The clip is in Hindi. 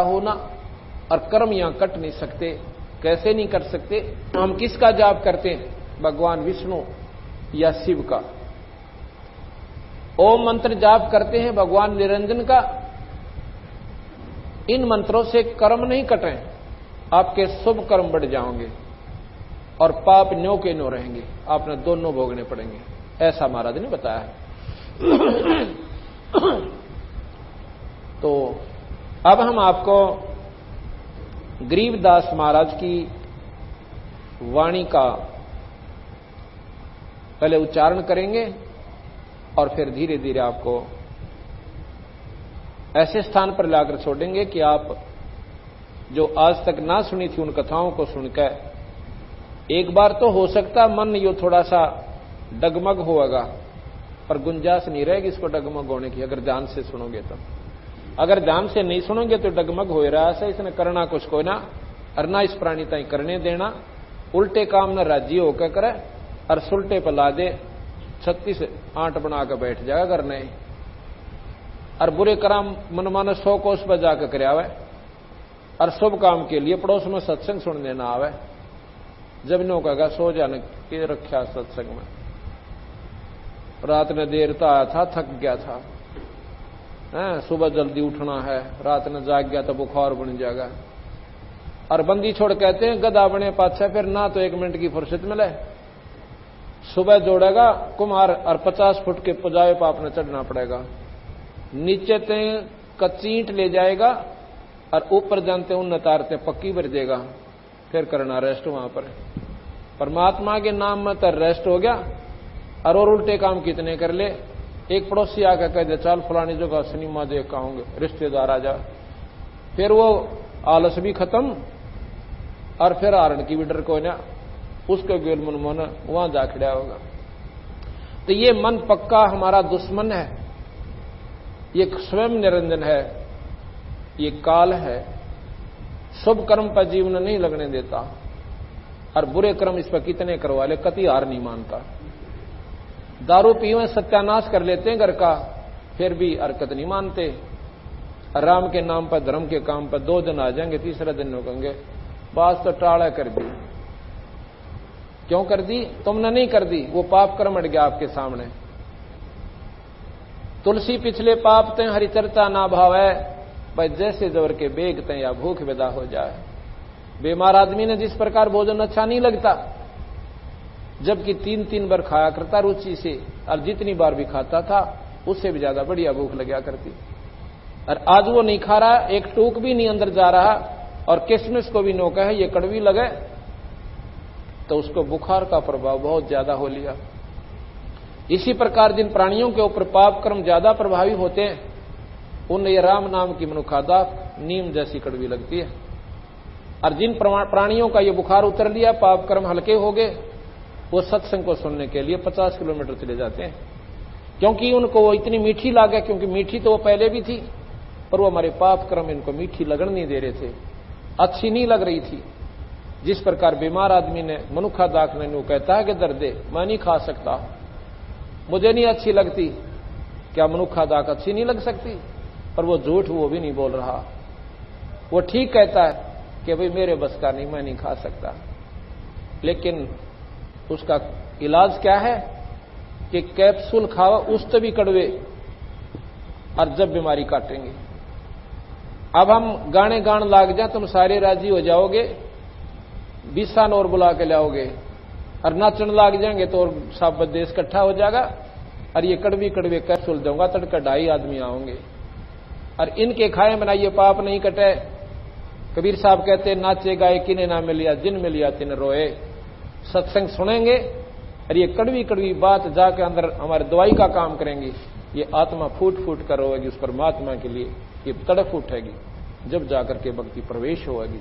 होना, और कर्म यहां कट नहीं सकते। कैसे नहीं कर सकते? हम किसका जाप करते हैं? भगवान विष्णु या शिव का। ओम मंत्र जाप करते हैं भगवान निरंजन का। इन मंत्रों से कर्म नहीं कटे, आपके शुभ कर्म बढ़ जाओगे और पाप न्यो के न्यो रहेंगे, आपने दोनों भोगने पड़ेंगे, ऐसा महाराज ने बताया है। तो अब हम आपको गरीबदास महाराज की वाणी का पहले उच्चारण करेंगे और फिर धीरे धीरे आपको ऐसे स्थान पर लाकर छोड़ेंगे कि आप जो आज तक ना सुनी थी उन कथाओं को सुनकर एक बार तो हो सकता मन यो थोड़ा सा डगमग होगा, पर गुंजाइश नहीं रहेगी इसको डगमग होने की अगर ध्यान से सुनोगे तो। अगर ध्यान से नहीं सुनोगे तो डगमग हो रहा है, इसने करना कुछ को ना, और ना इस प्राणी ताई करने देना, उल्टे काम न राज्य होकर करे और सुलटे पर ला दे 36 8 बना कर बैठ जाएगा करने, और बुरे कर्म मनमाने 100 कोस पर जाकर कर आवे, और शुभ काम के लिए पड़ोस में सत्संग सुनने ना आवे। जब नो कहेगा सो जाने के रखा सत्संग में, रात ने देर तो आया था, थक गया था, सुबह जल्दी उठना है, रात ने जाग गया तो बुखार बन जाएगा। और बंदी छोड़ कहते हैं गधा बने पाछा, फिर ना तो 1 मिनट की फुर्सत मिले, सुबह जोड़ेगा कुम्हार और 50 फुट के पुजावे पर आपने चढ़ना पड़ेगा, नीचे ते कच्चींट ले जाएगा और ऊपर जानते उन नतारते पक्की भर देगा, फिर करना रेस्ट वहां पर। परमात्मा के नाम में तो रेस्ट हो गया, और उल्टे काम कितने कर ले। एक पड़ोसी आकर कह दे चल फलानी जगह सिनेमा देख आऊंगे, रिश्तेदार आ जा, फिर वो आलस भी खत्म और फिर हारण की भी डर को ना, उसके गोल मन मन वहां जा खड़ा होगा। तो ये मन पक्का हमारा दुश्मन है, ये स्वयं निरंजन है, ये काल है, शुभ कर्म पर जीवन नहीं लगने देता, और बुरे कर्म इस पर कितने करवा ले कति हार नहीं मानता। दारू पीवे सत्यानाश कर लेते हैं घर का, फिर भी हरकत नहीं मानते। राम के नाम पर धर्म के काम पर 2 दिन आ जाएंगे, तीसरे दिन कहेंगे बात तो टाड़ा कर दी। क्यों कर दी? तुमने नहीं कर दी, वो पाप कर्म अट गया आपके सामने। तुलसी पिछले पाप ते हरि चर्चा ना भावे, भाई जैसे जबर के बेगते या भूख विदा हो जाए। बीमार आदमी ने जिस प्रकार भोजन अच्छा नहीं लगता, जबकि 3-3 बार खाया करता रुचि से, और जितनी बार भी खाता था उससे भी ज्यादा बढ़िया भूख लगा करती, और आज वो नहीं खा रहा, एक टूक भी नहीं अंदर जा रहा, और किशमिश को भी नोका है ये कड़वी लगे, तो उसको बुखार का प्रभाव बहुत ज्यादा हो लिया। इसी प्रकार जिन प्राणियों के ऊपर पाप कर्म ज्यादा प्रभावी होते हैं, उन्हें ये राम नाम की मनुखादा नीम जैसी कड़वी लगती है। और जिन प्राणियों का ये बुखार उतर लिया, पाप कर्म हल्के हो गए, वो सत्संग को सुनने के लिए 50 किलोमीटर चले जाते हैं, क्योंकि उनको वो इतनी मीठी लागे, क्योंकि मीठी तो वो पहले भी थी, पर वो हमारे पाप कर्म इनको मीठी लगन नहीं दे रहे थे, अच्छी नहीं लग रही थी। जिस प्रकार बीमार आदमी ने मनुखा दाख ने कहता है कि दर्दे मैं नहीं खा सकता, मुझे नहीं अच्छी लगती, क्या मनुखा दाख अच्छी नहीं लग सकती? पर वो झूठ वो भी नहीं बोल रहा, वो ठीक कहता है कि भाई मेरे बस का नहीं, मैं नहीं खा सकता। लेकिन उसका इलाज क्या है कि कैप्सूल खाओ उससे भी कड़वे, और जब बीमारी काटेंगे। अब हम गाने गान लाग जाए तुम सारे राजी हो जाओगे, 20 साल और बुला के लाओगे, और नाचन लाग जाएंगे तो और सब देश इकट्ठा हो जाएगा, और ये कड़वी कड़वे कैप्सूल दूंगा तड़का 2.5 आदमी आओगे, और इनके खाए बनाइए पाप नहीं कटे। कबीर साहब कहते नाचे गाए किने ना मिलिया, जिन मिलिया तिन रोए। सत्संग सुनेंगे और ये कड़वी कड़वी बात जाके अंदर हमारे दवाई का काम करेंगी, ये आत्मा फूट फूट कर रोएगी उस परमात्मा के लिए, ये तड़फ उठेगी, जब जाकर के भक्ति प्रवेश होगी।